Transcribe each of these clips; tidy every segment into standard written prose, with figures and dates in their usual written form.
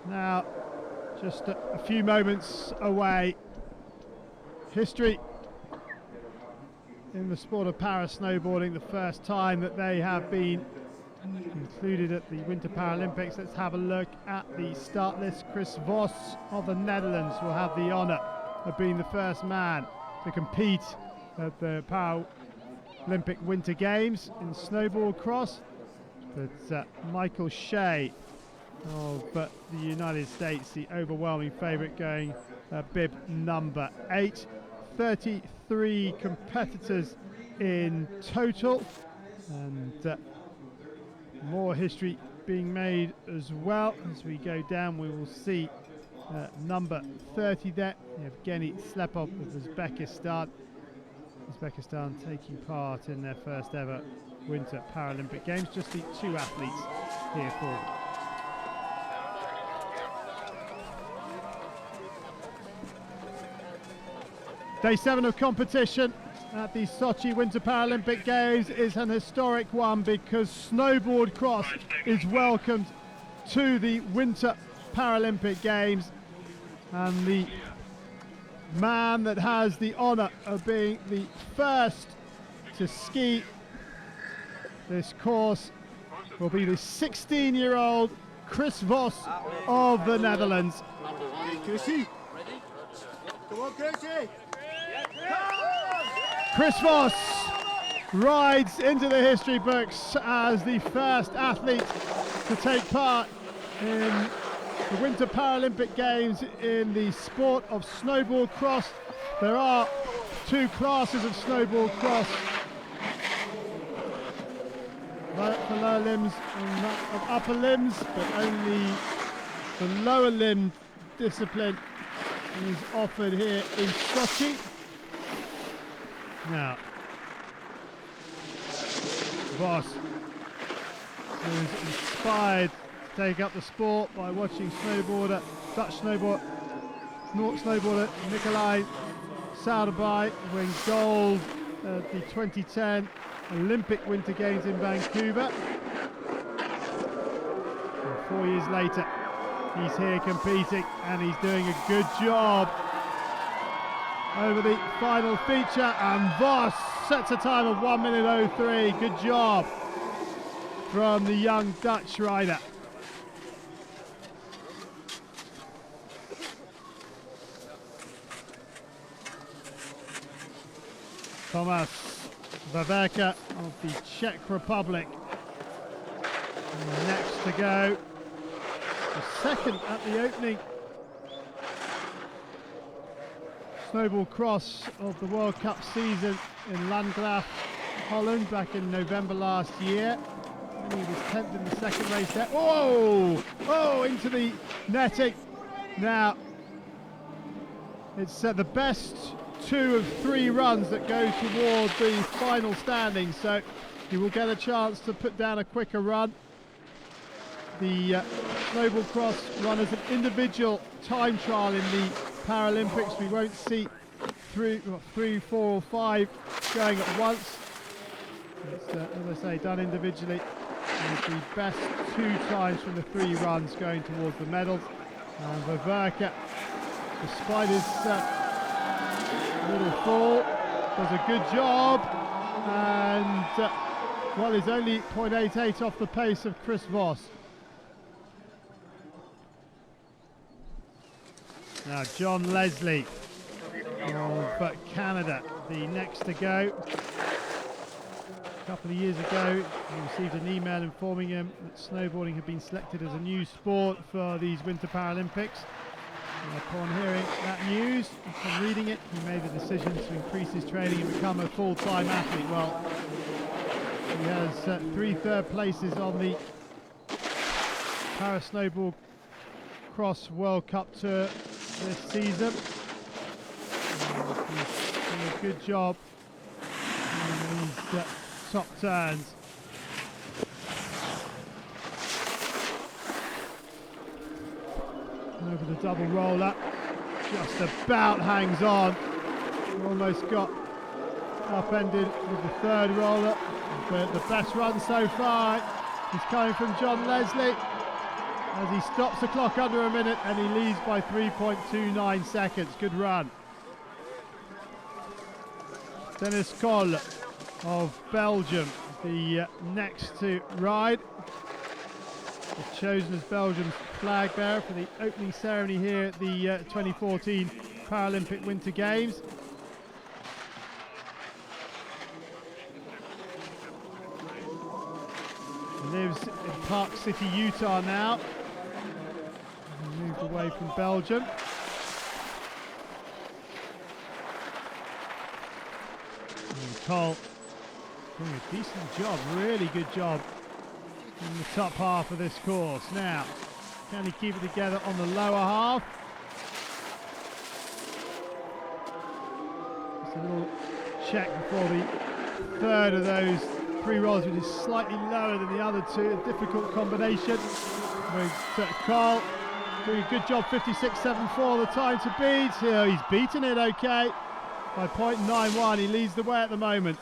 Now, just a few moments away. History in the sport of para snowboarding, the first time that they have been included at the Winter Paralympics. Let's have a look at the start list. Chris Vos of the Netherlands will have the honour of being the first man to compete at the Paralympic Winter Games in snowboard cross. But Michael Shea of the United States, the overwhelming favourite, going bib number 8. 33 competitors in total, and more history being made as well. As we go down, we will see number 30 there, Evgeny Slepov of Uzbekistan. Uzbekistan taking part in their first ever Winter Paralympic Games. Just the two athletes here for them. Day 7 of competition at the Sochi Winter Paralympic Games is an historic one because snowboard cross is welcomed to the Winter Paralympic Games, and the man that has the honour of being the first to ski this course will be the 16-year-old Chris Vos of the Netherlands. Chrissy. Come on, Chrissy. Chris Vos rides into the history books as the first athlete to take part in the Winter Paralympic Games in the sport of snowboard cross. There are two classes of snowboard cross, that for lower limbs and that of upper limbs, but only the lower limb discipline is offered here in Sochi. Now, Vos was inspired to take up the sport by watching Dutch snowboarder Nicolai Sauerbrei win gold at the 2010 Olympic Winter Games in Vancouver. And 4 years later, he's here competing, and he's doing a good job over the final feature, and Vos sets a time of 1 minute 03. Good job from the young Dutch rider. Thomas Vaverka of the Czech Republic next to go. The second at the opening snowboard cross of the World Cup season in Landgraaf, Holland, back in November last year. And he was 10th in the second race there. Oh, into the netting. Now, it's the best 2 of 3 runs that go toward the final standings, so he will get a chance to put down a quicker run. The snowboard cross run as an individual time trial in the Paralympics. We won't see 3, 4 or 5 going at once. It's, as I say, done individually, with the best 2 times from the 3 runs going towards the medals. And Vaverka, despite his little fall, does a good job, and is only 0.88 off the pace of Chris Vos. Now John Leslie of Canada, the next to go. A couple of years ago, he received an email informing him that snowboarding had been selected as a new sport for these Winter Paralympics. And upon hearing that news, upon reading it, he made the decision to increase his training and become a full-time athlete. Well, he has 3 third places on the Para Snowboard Cross World Cup Tour this season. He's doing a good job in these top turns. Over the double roller, just about hangs on. Almost got upended with the 3rd roller, but the best run so far is coming from John Leslie. as he stops the clock under a minute and he leads by 3.29 seconds. Good run. Dennis Koll of Belgium, the next to ride. He's chosen as Belgium's flag bearer for the opening ceremony here at the 2014 Paralympic Winter Games. He lives in Park City, Utah now. He moved away from Belgium. And Cole doing a decent job, really good job in the top half of this course. Now, can he keep it together on the lower half? Just a little check before the third of those three rolls, which is slightly lower than the other two. A difficult combination. Cole doing a good job, 56.74 the time to beat. Oh, he's beaten it okay by 0.91. He leads the way at the moment.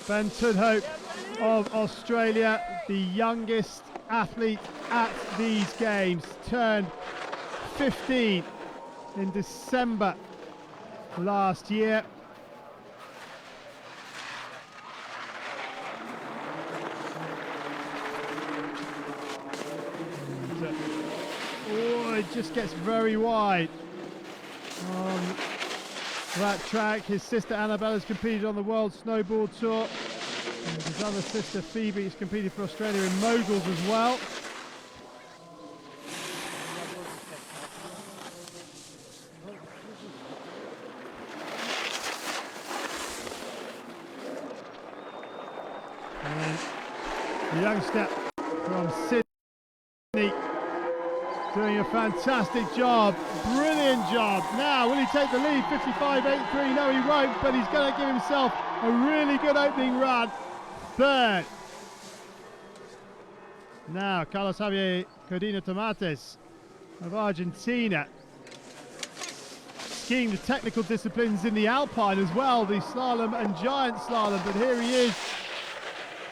Ben Tudhope of Australia, the youngest athlete at these games, turned 15 in December last year. And, it just gets very wide on that track. His sister Annabelle has competed on the World Snowboard Tour. And his other sister Phoebe has competed for Australia in moguls as well. And the youngster from Sydney doing a fantastic job, brilliant job. Now, will he take the lead? 55.83, no he won't, but he's going to give himself a really good opening run. Third. Now, Carlos Javier Codina Tomates of Argentina. Skiing the technical disciplines in the Alpine as well, the slalom and giant slalom, but here he is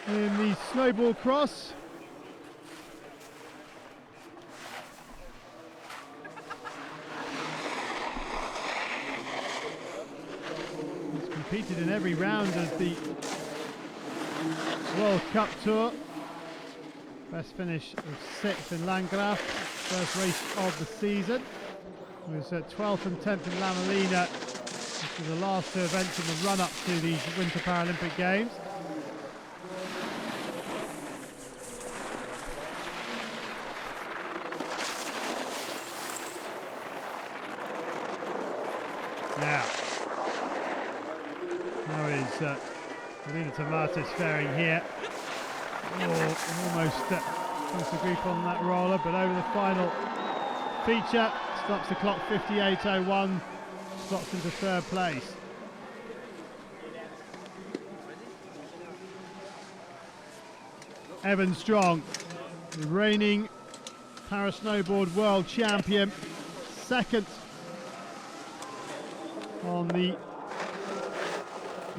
in the snowboard cross. He's competed in every round of the World Cup Tour. Best finish of 6th in Landgraf, first race of the season. He was 12th and 10th in La Molina, which were the last two events in the run-up to these Winter Paralympic Games. Now, how is Codina Tomates faring here? Oh, almost comes to grief on that roller, but over the final feature, stops the clock 58.01, slots into third place. Evan Strong, the reigning para-snowboard world champion, second on the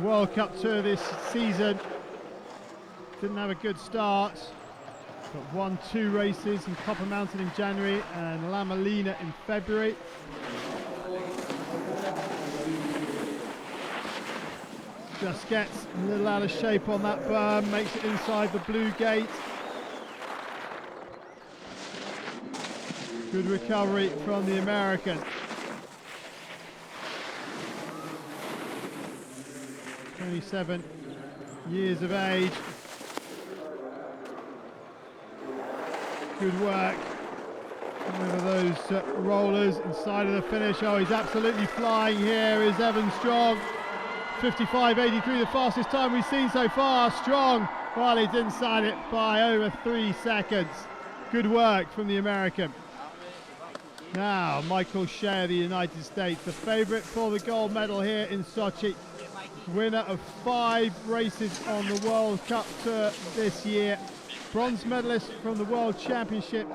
World Cup Tour this season. Didn't have a good start, but won 2 races in Copper Mountain in January and La Molina in February. Just gets a little out of shape on that berm, makes it inside the blue gate. Good recovery from the American. 27 years of age. Good work over those rollers inside of the finish. Oh, he's absolutely flying here is Evan Strong. 55.83, the fastest time we've seen so far. Strong, well, he's inside it by over 3 seconds. Good work from the American. Now, Michael Shea of the United States, the favourite for the gold medal here in Sochi. Winner of 5 races on the World Cup Tour this year. Bronze medalist from the World Championship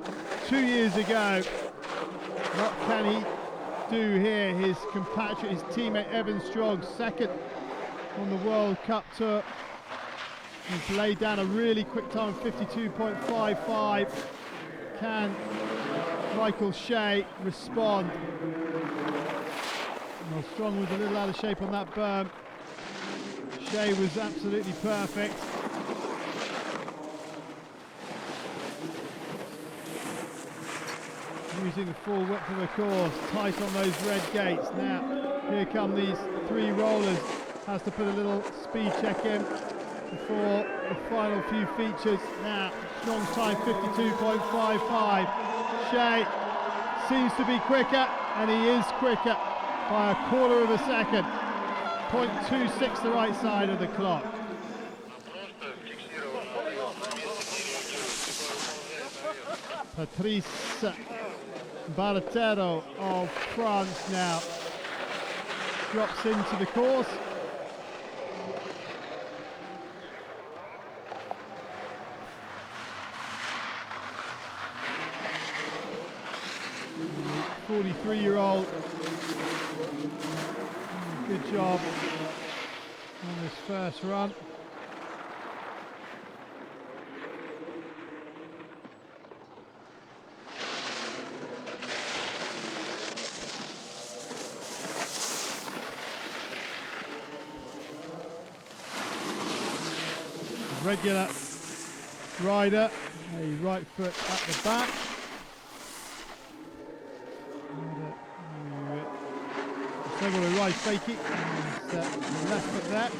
2 years ago. What can he do here? His compatriot, his teammate Evan Strong, second on the World Cup Tour. He's laid down a really quick time of 52.55. Can Michael Shea respond? Well, Strong was a little out of shape on that berm. Shea was absolutely perfect. Using the full width of the course, tight on those red gates. Now, here come these three rollers. Has to put a little speed check in before the final few features. Now, Strong's time 52.55. Shea seems to be quicker, and he is quicker by a quarter of a second. 0.26 the right side of the clock. Patrice Bartero of France now drops into the course. The 43-year-old, good job on this first run. Regular rider, a right foot at the back. Snowboard right fakie, and left foot there.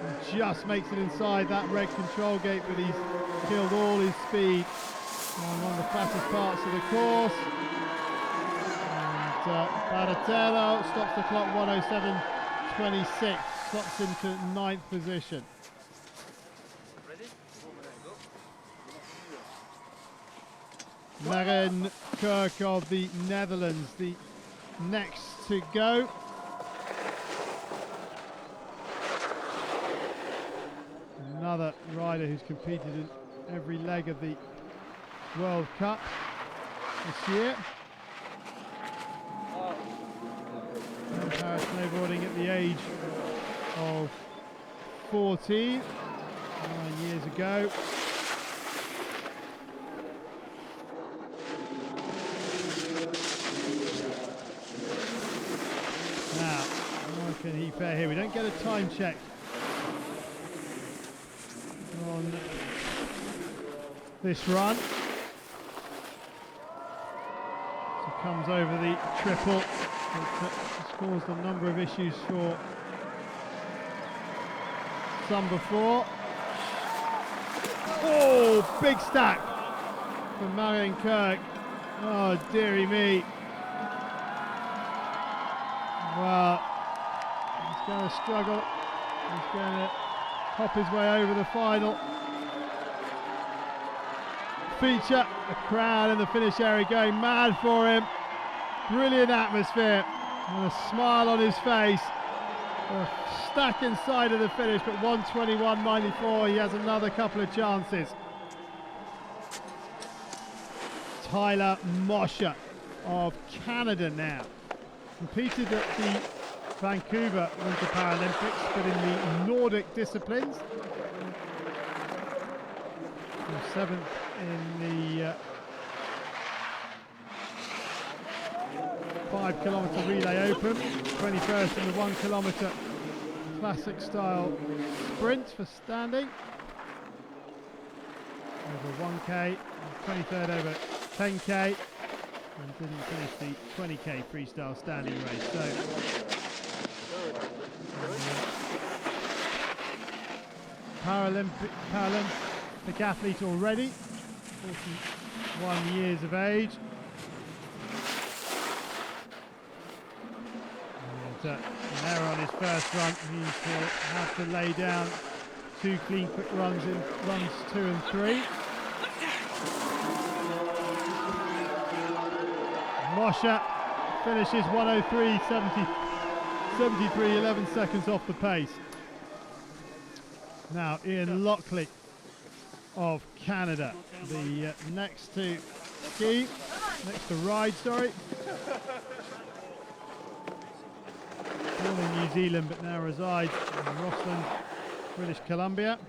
And just makes it inside that red control gate, but he's killed all his speed on one of the fastest parts of the course. And Baratello stops the clock 1:07.26, slots into 9th position. Maren Kirk of the Netherlands, the next to go. Another rider who's competed in every leg of the World Cup this year. Paris snowboarding at the age of 14, 9 years ago. Can he fare here? We don't get a time check on this run. So comes over the triple. It's caused a number of issues for some before. Oh, big stack from Marion Kirk. Oh, dearie me. Well, he's going to struggle. He's going to hop his way over the final feature. The crowd in the finish area going mad for him. Brilliant atmosphere and a smile on his face. A stack inside of the finish, but 1:21.94. He has another couple of chances. Tyler Mosher of Canada now. Competed at the Vancouver Winter Paralympics, but in the Nordic disciplines. 7th in the 5-kilometre relay open, 21st in the 1-kilometre classic style sprint for standing. Over 1k, 23rd over 10k, and didn't finish the 20k freestyle standing race. So Paralympic athlete already, 41 years of age. And an error on his first run. He will have to lay down 2 clean quick runs in runs 2 and 3. Mosher finishes 1:03.73, 11 seconds off the pace. Now Ian Lockley of Canada, the next to ride, sorry. Born in New Zealand but now resides in Rossland, British Columbia.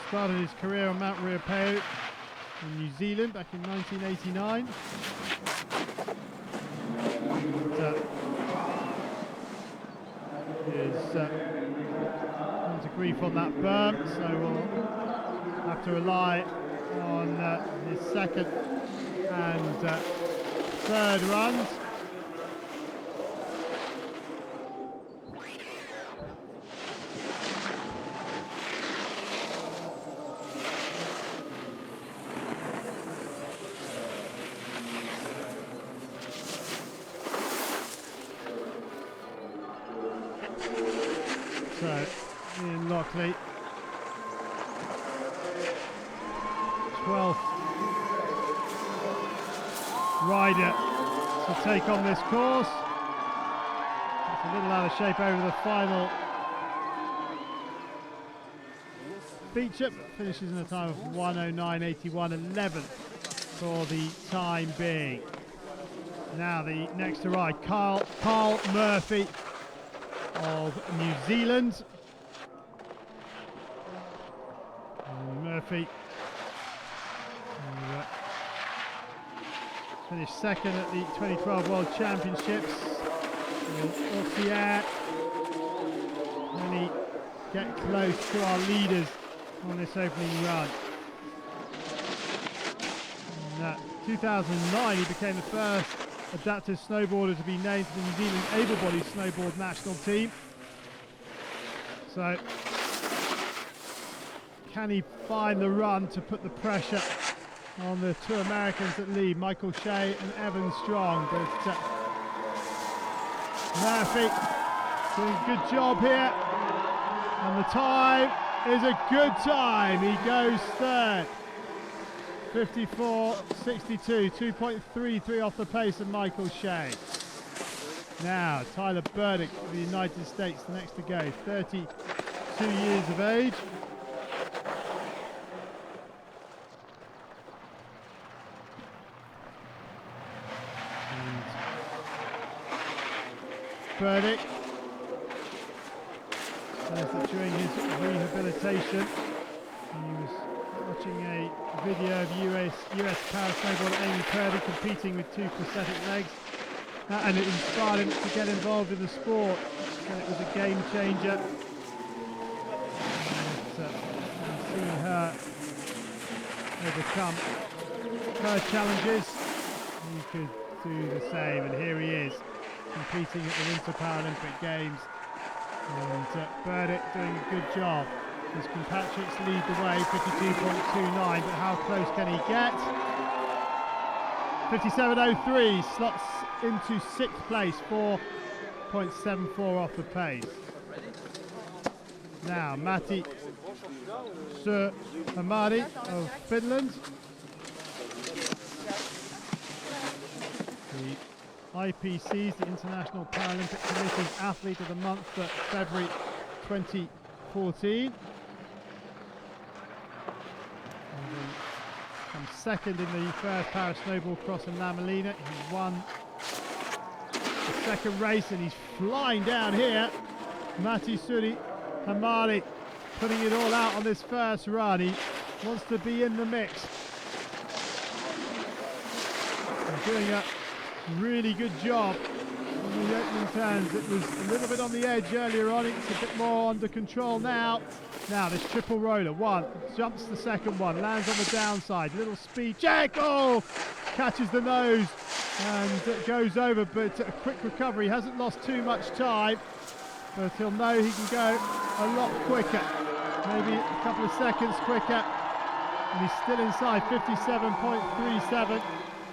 started his career on Mount Ruapehu in New Zealand back in 1989. Is come to grief on that berm, so we'll have to rely on his second and third runs. So, Ian Lockley, 12th rider to take on this course. It's a little out of shape over the final feature, but finishes in a time of 1:09.81.11 for the time being. Now the next to ride, Carl Murphy of New Zealand. Murphy finished second at the 2012 World Championships in Auxerre. Can he get close to our leaders on this opening run? In 2009 he became the first adaptive snowboarder to be named to the New Zealand able-bodied snowboard national team. So, can he find the run to put the pressure on the two Americans that lead, Michael Shea and Evan Strong? But Murphy doing a good job here, and the time is a good time. He goes third. 54.62, 2.33 off the pace of Michael Shea. Now, Tyler Burdick of the United States, the next to go, 32 years of age. And Burdick says that during his rehabilitation, he was watching a video of US para snowboarder Amy Purdy competing with two prosthetic legs, and it inspired him to get involved in the sport. And it was a game changer. And seeing her overcome her challenges, he could do the same. And here he is, competing at the Winter Paralympic Games. And Burdick doing a good job. His compatriots lead the way, 52.29, but how close can he get? 57.03 slots into 6th place, 4.74 off the pace. Now, Matti Hamari of Finland. The IPC's, the International Paralympic Committee's Athlete of the Month for February 2014. Comes second in the first para snowboard cross in La Molina. He won the second race and he's flying down here. Matti Hamari putting it all out on this first run. He wants to be in the mix. And doing a really good job on the opening turns. It was a little bit on the edge earlier on. It's a bit more under control now. Now this triple roller, one, jumps the second one, lands on the downside, little speed check, oh, catches the nose and goes over, but a quick recovery, hasn't lost too much time, but he'll know he can go a lot quicker, maybe a couple of seconds quicker, and he's still inside, 57.37,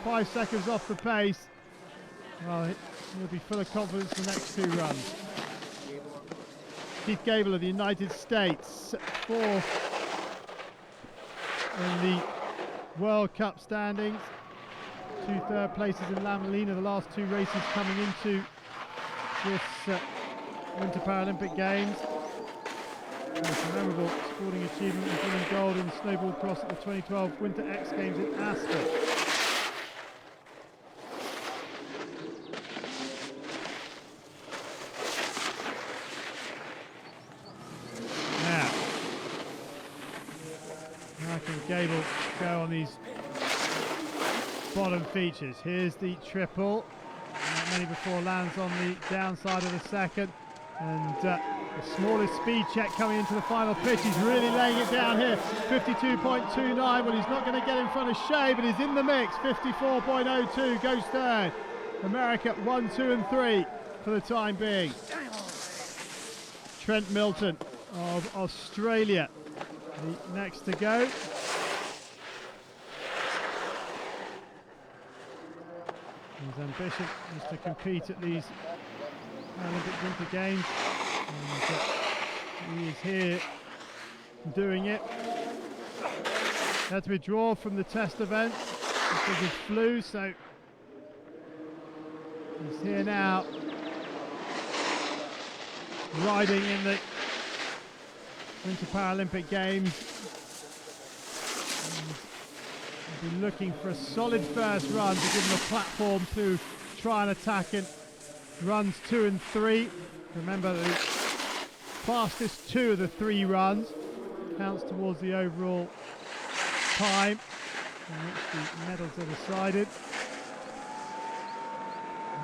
5 seconds off the pace. Well, he'll be full of confidence for the next two runs. Keith Gable of the United States, 4th in the World Cup standings. 2 third places in La Molina, the last 2 races coming into this Winter Paralympic Games. It's a memorable sporting achievement of winning gold in snowboard cross at the 2012 Winter X Games in Aspen. How can Gable go on these bottom features? Here's the triple. Not many before lands on the downside of the second. And the smallest speed check coming into the final pitch. He's really laying it down here. 52.29. Well, he's not going to get in front of Shea, but he's in the mix. 54.02 goes third. America 1, 2 and 3 for the time being. Trent Milton of Australia, the next to go. His ambition is to compete at these Paralympic Winter Games, and he is here doing it. He had to withdraw from the test event because of flu, so he's here now, riding in the Winter Paralympic Games. And he'll be looking for a solid first run to give him a platform to try and attack in runs 2 and 3. Remember, the fastest 2 of the 3 runs counts towards the overall time in which the medals are decided.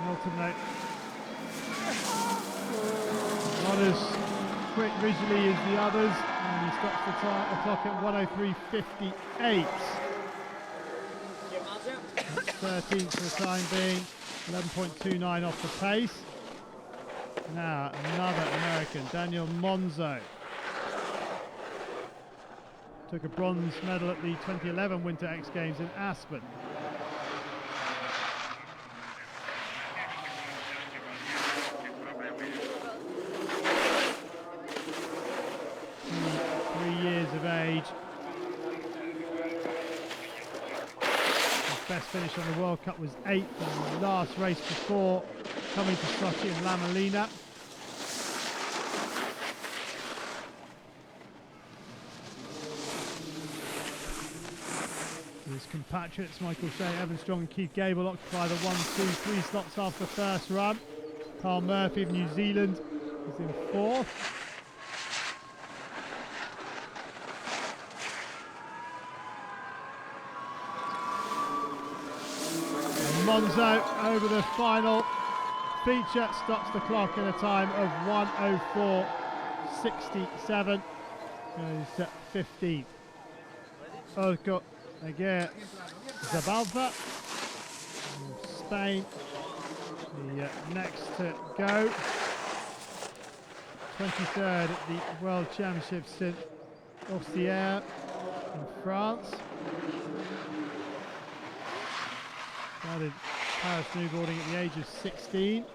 Milton, though, not as quick visually as the others, and he stops the clock at 1:03.58. That's 13th for the time being, 11.29 off the pace. Now another American, Daniel Monzo. Took a bronze medal at the 2011 Winter X Games in Aspen. Of age. His best finish on the World Cup was 8th in the last race before coming to Sochi in La Molina. His compatriots Michael Shea, Evan Strong and Keith Gable occupy the 1, 2, 3 slots after the first run. Carl Murphy of New Zealand is in 4th. Monzo over the final feature stops the clock in a time of 1:04.67. Goes 15th. Urco Aguirre Zabalza of Spain, the next to go. 23rd at the World Championships in Auxerre in France. Started para snowboarding at the age of 16.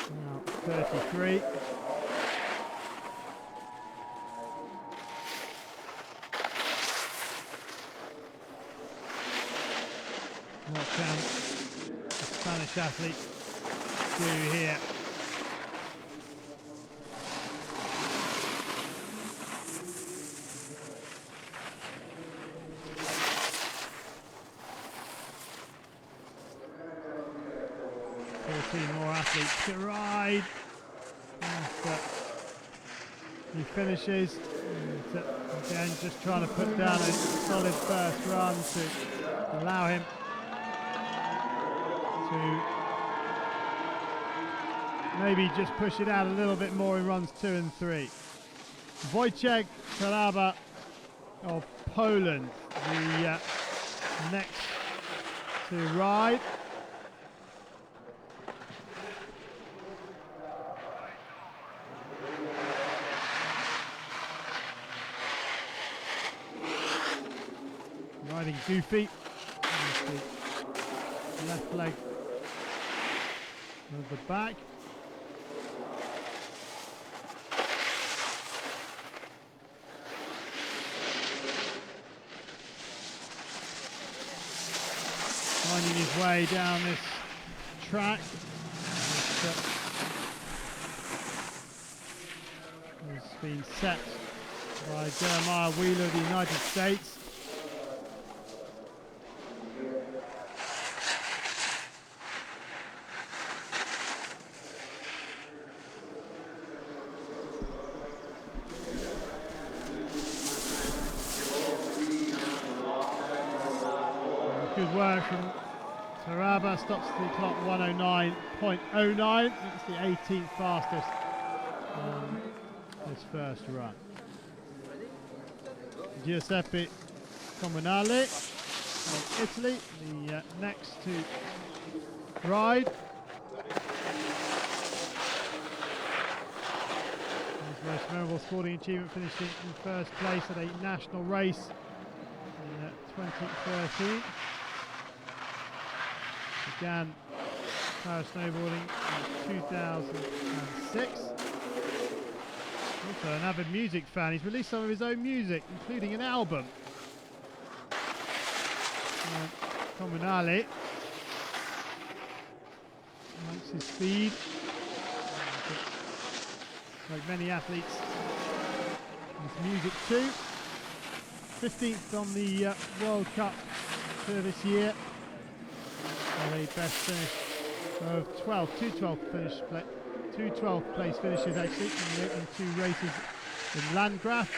Now 33. What can the Spanish athlete do here? More athletes to ride after he finishes. And, again, just trying to put down a solid first run to allow him to maybe just push it out a little bit more in runs 2 and 3. Wojciech Kalaba of Poland, the next to ride. Riding goofy, the left leg of the back. Finding his way down this track. Has been set by Jeremiah Wheeler of the United States. good work from Taraba. Stops the clock 109.09. It's the 18th fastest on this first run. Giuseppe Comunale of Italy, the next to ride. His most memorable sporting achievement, finishing in first place at a national race in 2013. Began snowboarding in 2006. Also an avid music fan, he's released some of his own music, including an album. Comunale likes his speed. Like many athletes, his music too. 15th on the World Cup for this year. A best finish of 2 12th place finishes actually in the opening 2 races in Landgraf.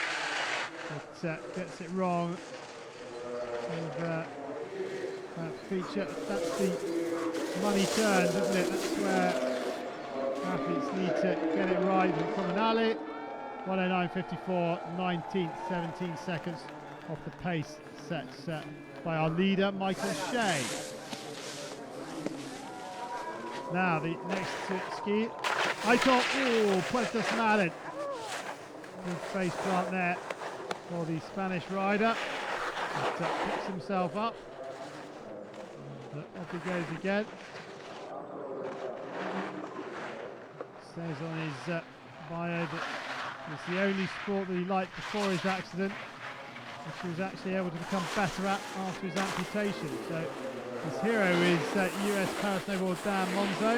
But gets it wrong with that feature. That's the money turns, isn't it? That's where athletes need to get it right. And Comunale, 109.54, 19th, 17 seconds off the pace set by our leader, Michael Shea. Now the next ski, I thought, Puerto Madrid. Good face plant there for the Spanish rider. But, picks himself up. And, off he goes again. Says on his bio that it's the only sport that he liked before his accident, which he was actually able to become better at after his amputation. So his hero is US Parasnowboard Dan Monzo.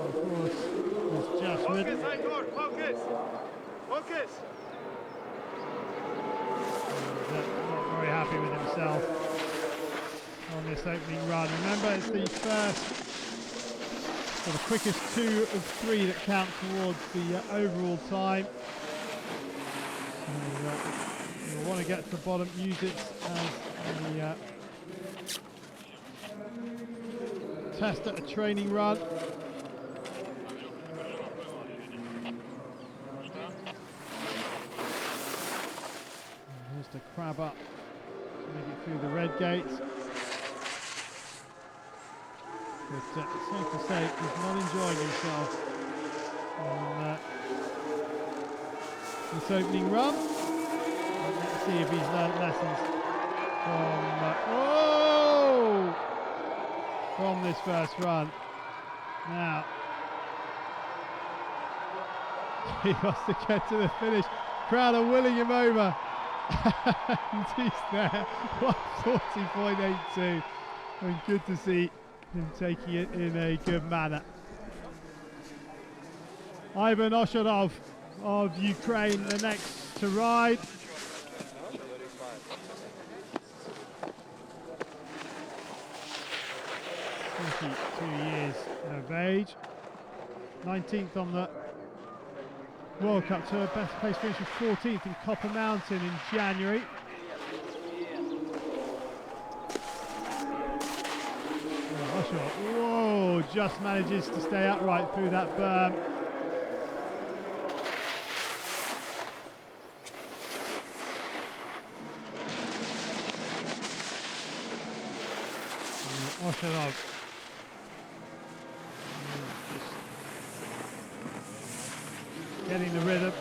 Of course, was just ridden. Focus! Focus! Not very happy with himself on this opening run. Remember, it's the first, or the quickest 2 of 3 that count towards the overall time. You'll want to get to the bottom, use it as a test at a training run. Just a crab up, make it through the red gates. But it's safe to say he's not enjoying himself on this opening run. Let's see if he's learned lessons from this first run. Now he wants to get to the finish. Crowd are willing him over. And he's there, 140.82, and good to see him taking it in a good manner. Ivan Osharov of Ukraine, the next to ride. 42 years of age. 19th on the World Cup Tour, best place finish was 14th in Copper Mountain in January. Whoa, just manages to stay upright through that berm. Osharov. Getting the rhythm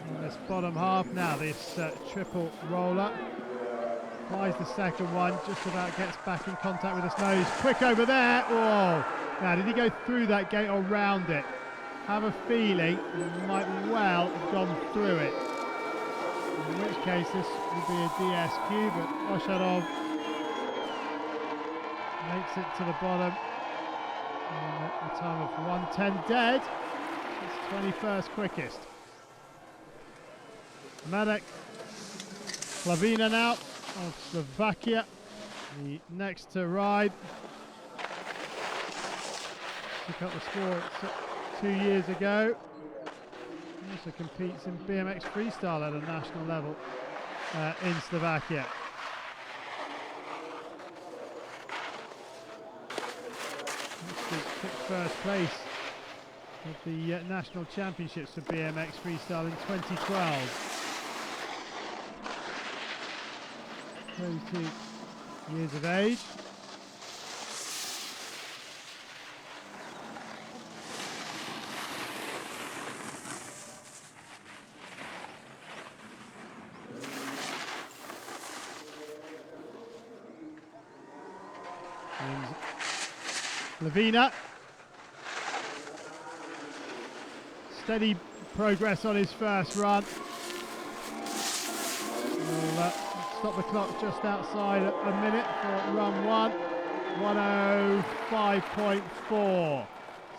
in this bottom half. Now this triple roller. Flies the second one, just about gets back in contact with his nose. Quick over there. Oh, now did he go through that gate or round it? Have a feeling he might well have gone through it. In which case this would be a DSQ, but Osharov makes it to the bottom. And at the time of 1:10 dead. It's 21st quickest. Marek Slavina now of Slovakia, the next to ride. Took up the sport 2 years ago. He also competes in BMX freestyle at a national level in Slovakia. took first place at the National Championships for BMX Freestyle in 2012. 32 years of age. And Lavina, steady progress on his first run. We'll stop the clock just outside a minute for run 1. 1:05.4,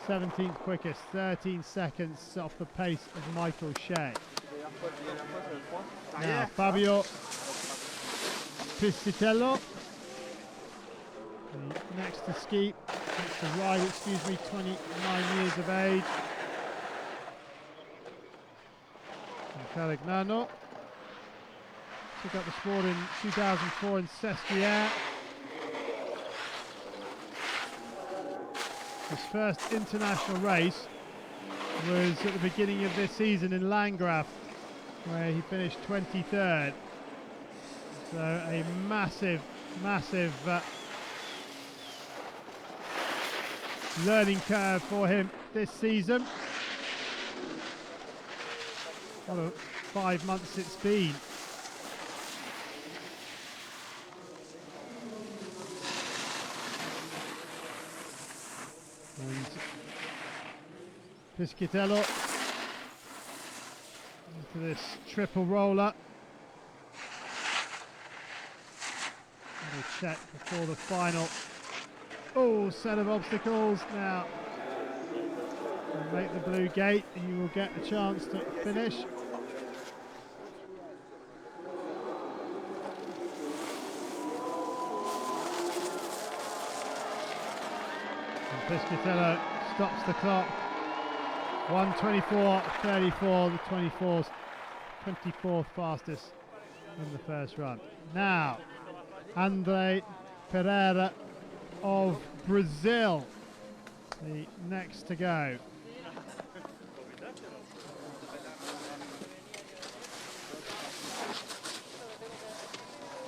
17th quickest, 13 seconds off the pace of Michael Shea. Now Fabio Piscitello, next to ride, 29 years of age. And Carignano took up the sport in 2004 in Sestriere. His first international race was at the beginning of this season in Landgraf, where he finished 23rd. So a massive learning curve for him this season. What a 5 months it's been. And Piscitello into this triple roller. And a check before the final set of obstacles. Now we'll make the blue gate and you will get a chance to finish. Piscitello stops the clock. 1:24.34, the 24th fastest in the first run. Now, Andre Pereira of Brazil, the next to go.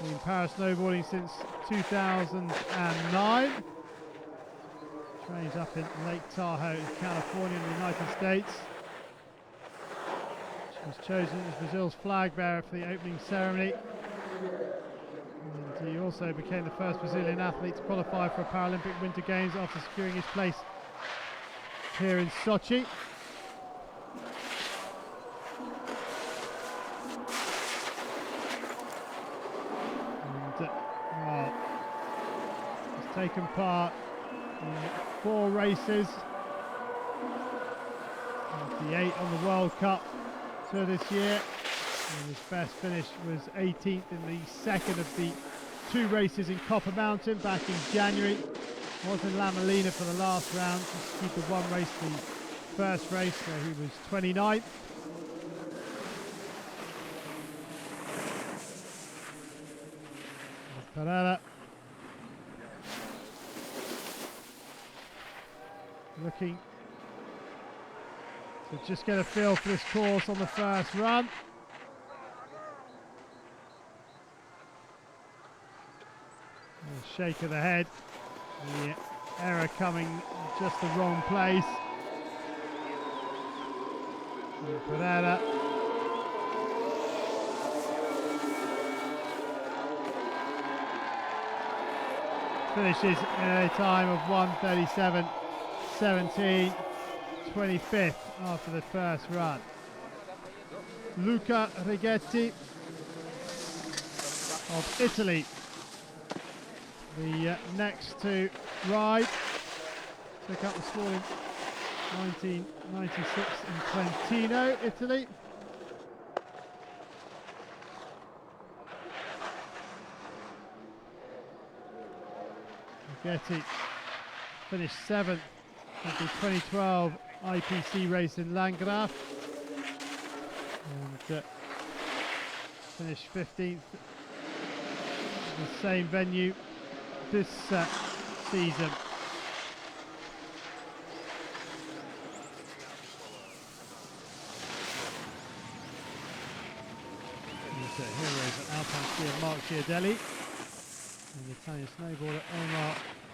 Been para snowboarding since 2009. Trains up in Lake Tahoe, California, in the United States. She was chosen as Brazil's flag bearer for the opening ceremony. And he also became the first Brazilian athlete to qualify for a Paralympic Winter Games after securing his place here in Sochi. And he's taken part in 4 races, the 8 on the World Cup Tour this year, and his best finish was 18th in the second of the 2 races in Copper Mountain back in January. Was in La Molina for the last round, just to keep the 1 race, the first race where he was 29th. Pereira looking to just get a feel for this course on the first run. A shake of the head, the error coming just the wrong place. And Pereira finishes in a time of 1:37.17, 25th after the first run. Luca Righetti of Italy, the next to ride. Took up the sport in 1996 in Trentino, Italy. Righetti finished 7th at the 2012 IPC race in Landgraf, and finished 15th at the same venue this season. heroes at Alpine skier Mark Giardelli and the Italian snowboarder Omar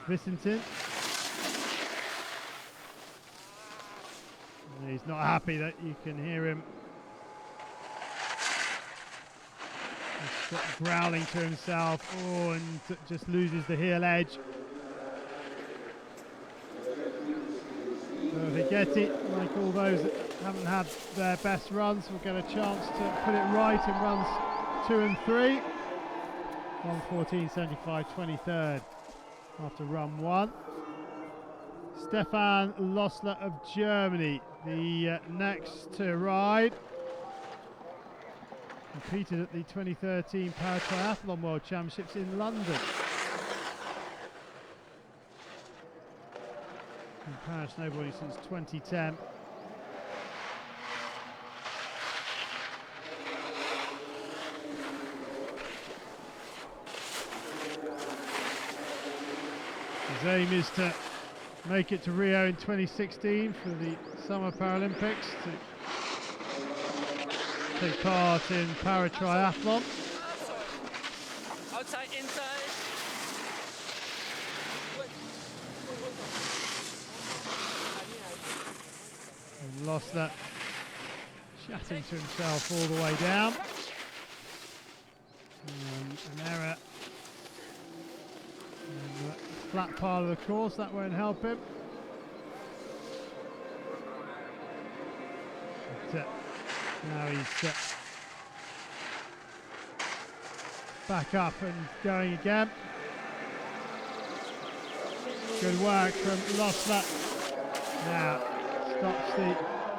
Vicentin. And he's not happy that you can hear him growling to himself. Oh, and just loses the heel edge. Vighetti, like all those that haven't had their best runs, will get a chance to put it right in runs 2 and 3. 1:14.75, 23rd after run 1. Stefan Lossler of Germany, the next to ride. Competed at the 2013 Paratriathlon World Championships in London. In para snowboarding since 2010. His aim is to make it to Rio in 2016 for the Summer Paralympics, to take part in para-triathlon. Outside, inside. And lost that, chatting to himself all the way down. An error in the flat part of the course, that won't help him. But, now he's back up and going again. Good work from Lossler. Now stops the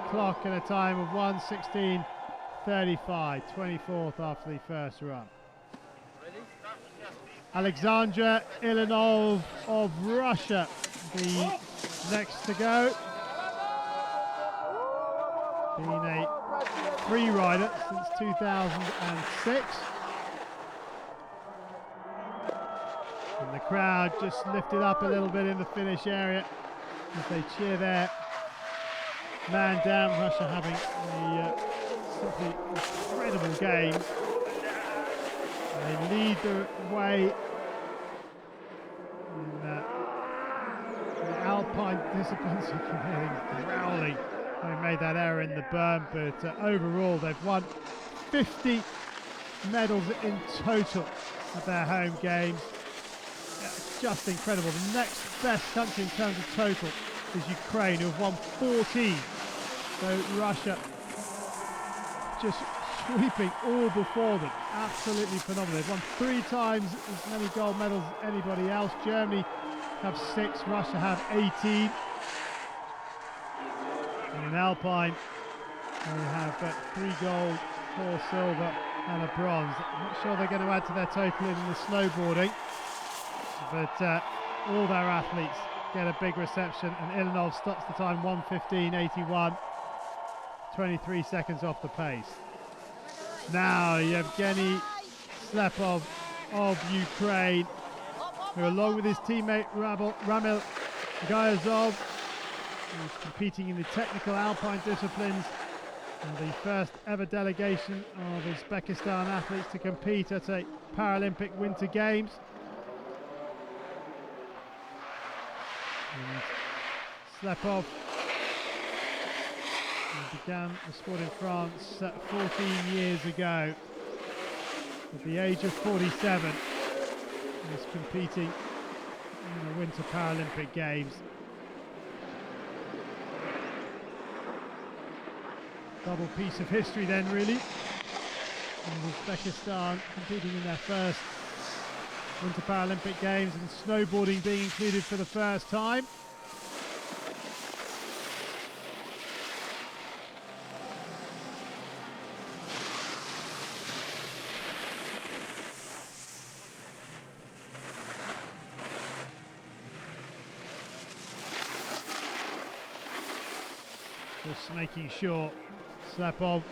clock at a time of 1:16.35, 24th after the first run. Alexandra Ilinov of Russia, the next to go. Been a free rider since 2006. And the crowd just lifted up a little bit in the finish area as they cheer their man down. Russia having a simply incredible game. They lead the way in the Alpine disciplines. You can hear them growling. They made that error in the berm, but overall they've won 50 medals in total at their home games. It's just incredible. The next best country in terms of total is Ukraine, who have won 14. So Russia just sweeping all before them. Absolutely phenomenal. They've won 3 times as many gold medals as anybody else. Germany have 6, Russia have 18. And in Alpine, they have 3 gold, 4 silver and a bronze. I'm not sure they're going to add to their total in the snowboarding, but all their athletes get a big reception, and Ilinov stops the time 1:15.81, 23 seconds off the pace. Now Yevgeny Slepov of Ukraine, who along with his teammate Ramil Gayazov, who's competing in the technical Alpine disciplines, and the first ever delegation of Uzbekistan athletes to compete at a Paralympic Winter Games. And Slepov began the sport in France 14 years ago. At the age of 47, he was competing in the Winter Paralympic Games. Double piece of history then, really. And Uzbekistan competing in their first Winter Paralympic Games, and snowboarding being included for the first time. Just making sure Slepov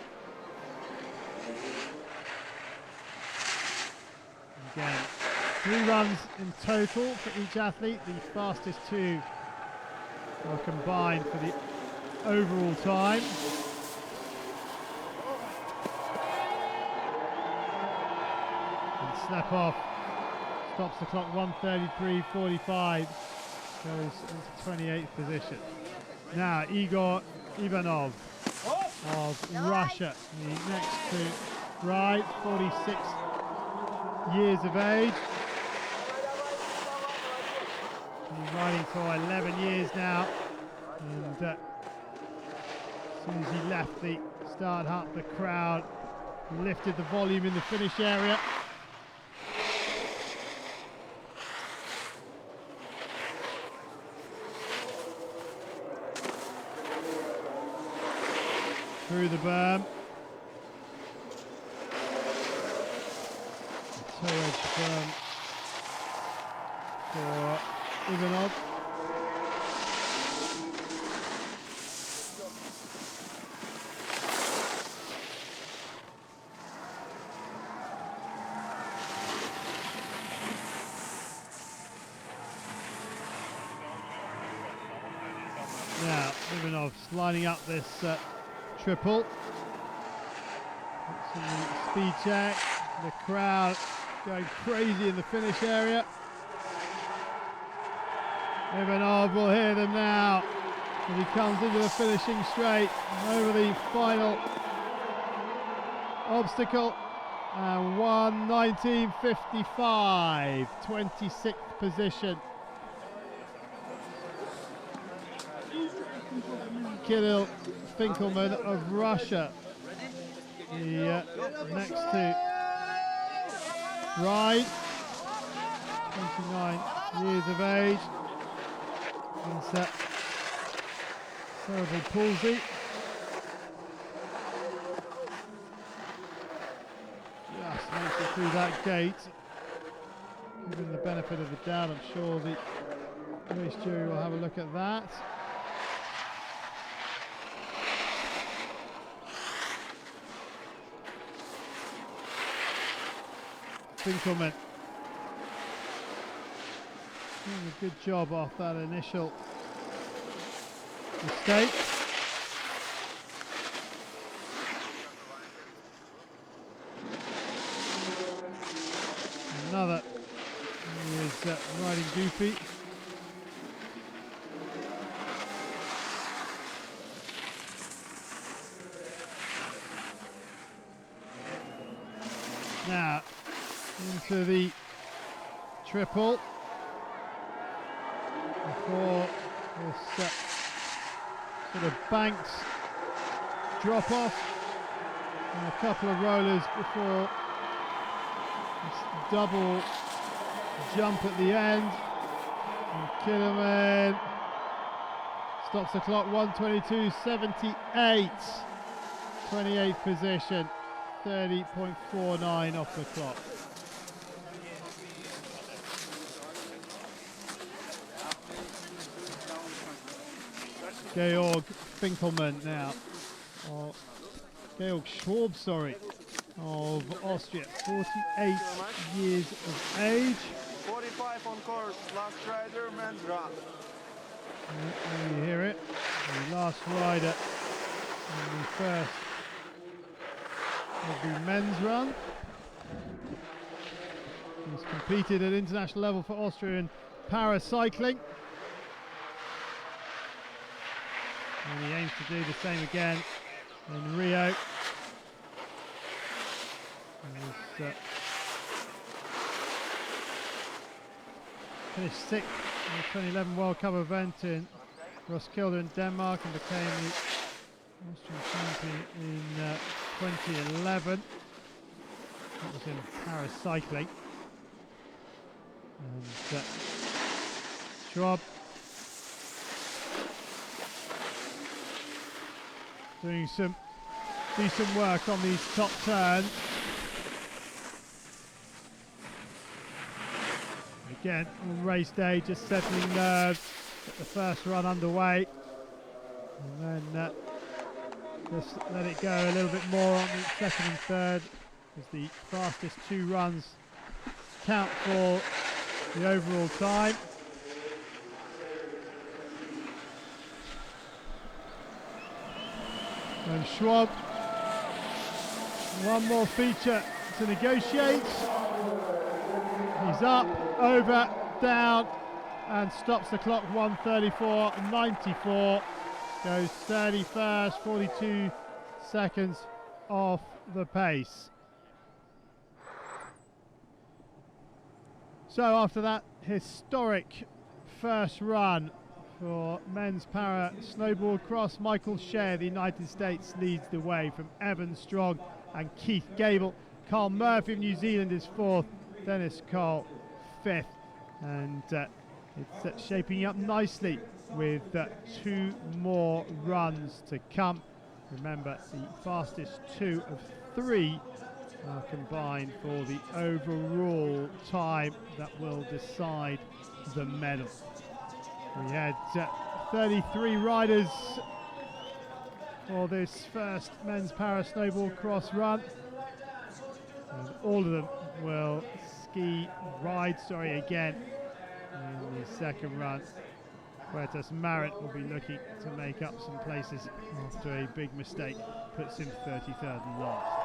again. 3 runs in total for each athlete. The fastest 2 are combined for the overall time. step off. Stops the clock 1:33.45. Goes into 28th position. Now Igor Ivanov of Russia, the next to right, 46 years of age. He's riding for 11 years now, and as soon as he left the start hut, the crowd lifted the volume in the finish area. Through the berm. Toe edge berm for Ivanov. Now Ivanov's lining up this triple. Some speed check. The crowd going crazy in the finish area. Ivanov will hear them now as he comes into the finishing straight over the final obstacle. And 1:19.55, 26th position. Kirill Finkelman of Russia, the next to ride, 29 years of age, and cerebral palsy. Just makes it through that gate. Given the benefit of the doubt, I'm sure the race jury will have a look at that. Finkelman doing a good job off that initial mistake. Another who is riding goofy. Now into the triple before this sort of banks drop off, and a couple of rollers before this double jump at the end. And Killerman stops the clock 1:22.78, 28th position, 30.49 off the clock. Georg Finkelman now, or Georg Schwab, sorry, of Austria, 48 years of age. 45 on course, last rider, men's run. There you hear it, the last rider in the first of the men's run. He's competed at international level for Austria in paracycling. And he aims to do the same again in Rio. And finished sixth in the 2011 World Cup event in Roskilde in Denmark and became the Austrian champion in 2011. That was in paracycling. And Schwab doing some decent work on these top turns. Again, on race day, just settling nerves, get the first run underway, and then just let it go a little bit more on the second and third, as the fastest two runs count for the overall time. And Schwab, one more feature to negotiate. He's up, over, down, and stops the clock 1:34.94. Goes 31st, 42 seconds off the pace. So after that historic first run for men's para snowboard cross, Michael Shea of the United States leads the way from Evan Strong and Keith Gable. Carl Murphy of New Zealand is fourth, Dennis Cole fifth, and it's shaping up nicely with 2 more runs to come. Remember, the fastest 2 of 3 are combined for the overall time that will decide the medal. We had 33 riders for this first men's para snowboard cross run, and all of them will ride again in the second run. Huertas Marit will be looking to make up some places after a big mistake puts him 33rd and last.